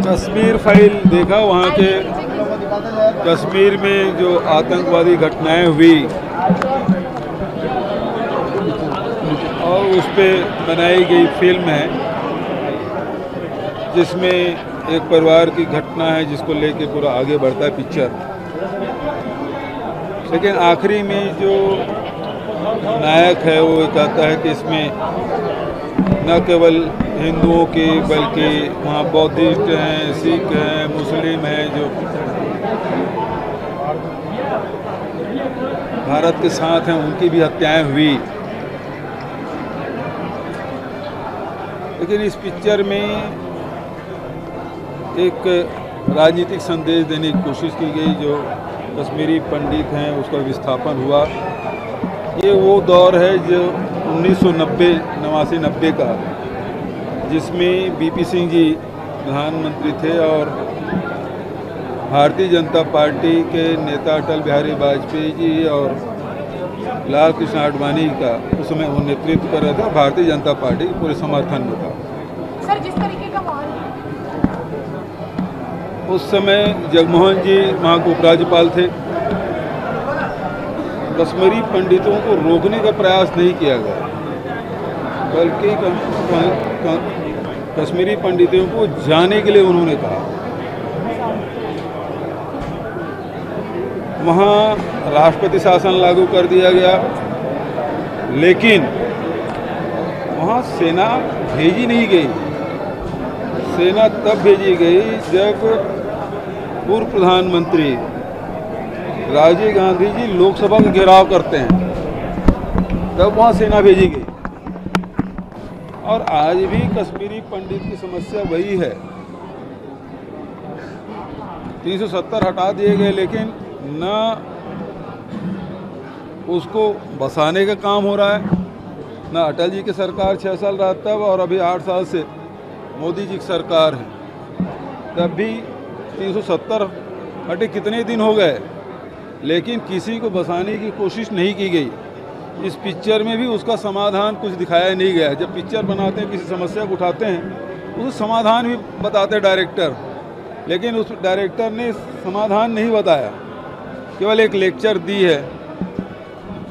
Kashmir file देखा, वहाँ के कश्मीर में जो आतंकवादी घटनाएं हुई और उस पर बनाई गई फिल्म है, जिसमें एक परिवार की घटना है जिसको लेके पूरा आगे बढ़ता है पिक्चर। लेकिन आखिरी में जो नायक है वो कहता है कि इसमें न केवल हिंदुओं की बल्कि वहाँ बौद्धिस्ट हैं, सिख हैं, मुस्लिम हैं जो भारत के साथ हैं, उनकी भी हत्याएं हुई। लेकिन इस पिक्चर में एक राजनीतिक संदेश देने की कोशिश की गई। जो कश्मीरी पंडित हैं उसका विस्थापन हुआ। ये वो दौर है जो 1990 का, जिसमें बीपी सिंह जी प्रधानमंत्री थे और भारतीय जनता पार्टी के नेता अटल बिहारी वाजपेयी जी और लाल कृष्ण आडवाणी का उस समय वो नेतृत्व कर रहा था। भारतीय जनता पार्टी पूरे समर्थन में था। सर, जिस तरीके का माहौल उस समय जगमोहन जी वहाँ के उपराज्यपाल थे। कश्मीरी पंडितों को रोकने का प्रयास नहीं किया गया, बल्कि कश्मीरी पंडितों को जाने के लिए उन्होंने कहा। वहाँ राष्ट्रपति शासन लागू कर दिया गया, लेकिन वहाँ सेना भेजी नहीं गई। सेना तब भेजी गई जब पूर्व प्रधानमंत्री राजीव गांधी जी लोकसभा का घेराव करते हैं, तब वहाँ सेना भेजी गई। और आज भी कश्मीरी पंडित की समस्या वही है। 370 हटा दिए गए, लेकिन न उसको बसाने का काम हो रहा है, न अटल जी की सरकार 6 साल रहा तब, और अभी 8 साल से मोदी जी की सरकार है, तब भी 370 हटे कितने दिन हो गए, लेकिन किसी को बसाने की कोशिश नहीं की गई। इस पिक्चर में भी उसका समाधान कुछ दिखाया नहीं गया। जब पिक्चर बनाते हैं, किसी समस्या को उठाते हैं, उस समाधान भी बताते डायरेक्टर, लेकिन उस डायरेक्टर ने समाधान नहीं बताया, केवल एक लेक्चर दी है।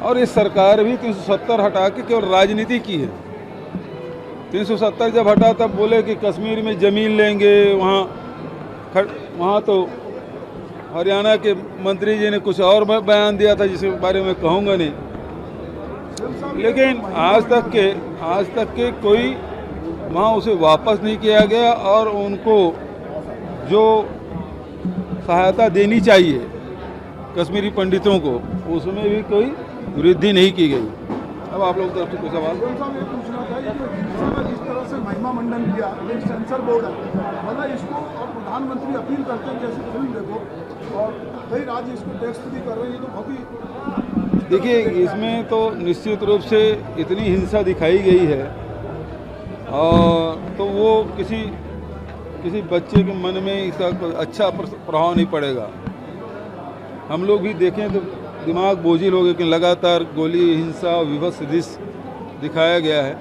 और इस सरकार भी 370 हटा के केवल राजनीति की है। 370 जब हटा तब बोले कि कश्मीर में ज़मीन लेंगे। वहाँ तो हरियाणा के मंत्री जी ने कुछ और बयान दिया था, जिसके बारे में कहूँगा नहीं। लेकिन आज तक के कोई वहाँ उसे वापस नहीं किया गया, और उनको जो सहायता देनी चाहिए कश्मीरी पंडितों को, उसमें भी कोई वृद्धि नहीं की गई। अब आप लोग तरफ से कोई सवाल? साहब, ये पूछना था कि जिस तरह से महिमा मंडन किया, एक सेंसर बोर्ड है, मतलब इसको और प्रधानमंत्री अपील करते हैं जैसे फिल्म देखो, और कई राज्य इसको टैक्स फ्री कर रहे हैं, तो बहुत ही। देखिए, इसमें तो निश्चित रूप से इतनी हिंसा दिखाई गई है, और तो वो किसी बच्चे के मन में इसका अच्छा प्रभाव नहीं पड़ेगा। हम लोग भी देखें तो दिमाग बोझिल हो गए कि लगातार गोली, हिंसा और विभत्स दृश्य दिखाया गया है।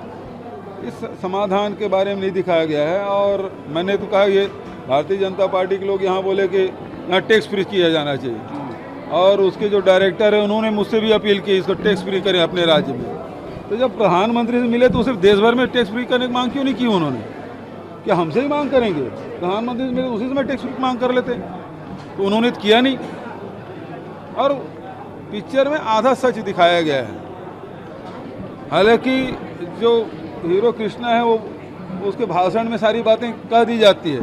इस समाधान के बारे में नहीं दिखाया गया है। और मैंने तो कहा, ये भारतीय जनता पार्टी के लोग यहाँ बोले कि यहाँ टैक्स फ्री किया जाना चाहिए, और उसके जो डायरेक्टर है उन्होंने मुझसे भी अपील की इसको टैक्स फ्री करें अपने राज्य में। तो जब प्रधानमंत्री से मिले तो सिर्फ देश भर में टैक्स फ्री करने की मांग क्यों नहीं की उन्होंने? क्या हमसे ही मांग करेंगे? प्रधानमंत्री से मिले उसी समय टैक्स फ्री की मांग कर लेते, तो उन्होंने तो किया नहीं। और पिक्चर में आधा सच दिखाया गया है। हालांकि जो हीरो कृष्णा है वो उसके भाषण में सारी बातें कह दी जाती है।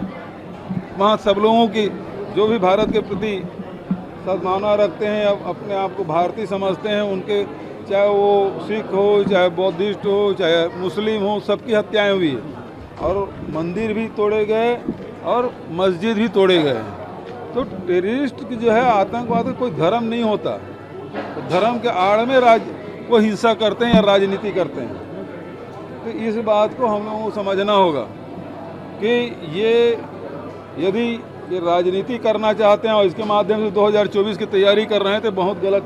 वहाँ सब लोगों की जो भी भारत के प्रति सद्भावना रखते हैं, अपने आप को भारतीय समझते हैं, उनके चाहे वो सिख हो, चाहे बौद्धिस्ट हो, चाहे मुस्लिम हो, सबकी हत्याएं हुई है। और मंदिर भी तोड़े गए और मस्जिद भी तोड़े गए। तो टेररिस्ट की जो है, आतंकवाद कोई धर्म नहीं होता। तो धर्म के आड़ में वो हिंसा करते हैं या राजनीति करते हैं। तो इस बात को हम लोगों को समझना होगा कि यदि ये राजनीति करना चाहते हैं और इसके माध्यम से 2024 की तैयारी कर रहे हैं, तो बहुत गलत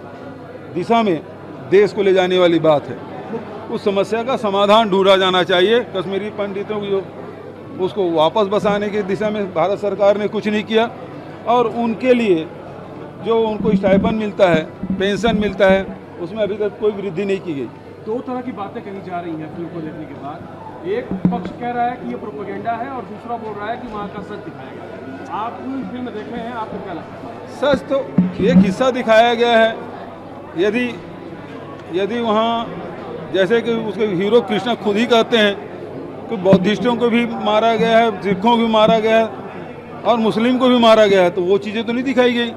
दिशा में देश को ले जाने वाली बात है। उस समस्या का समाधान ढूंढा जाना चाहिए। कश्मीरी पंडितों की जो उसको वापस बसाने की दिशा में भारत सरकार ने कुछ नहीं किया। और उनके लिए जो उनको स्टाइपेंड मिलता है, पेंशन मिलता है, उसमें अभी तक कोई वृद्धि नहीं की गई। दो तरह की बातें कही जा रही हैं फिल्म को देखने के बाद। एक पक्ष कह रहा है कि ये प्रोपेगेंडा है और दूसरा बोल रहा है कि वहाँ का सच दिखाया गया है। आप फिल्म देख रहे हैं, आपको क्या लगता है? सच तो एक हिस्सा दिखाया गया है। यदि वहाँ जैसे कि उसके हीरो कृष्णा खुद ही कहते हैं कि बौद्धिस्टों को भी मारा गया है, सिखों को भी मारा गया है और मुस्लिम को भी मारा गया है, तो वो चीज़ें तो नहीं दिखाई गई।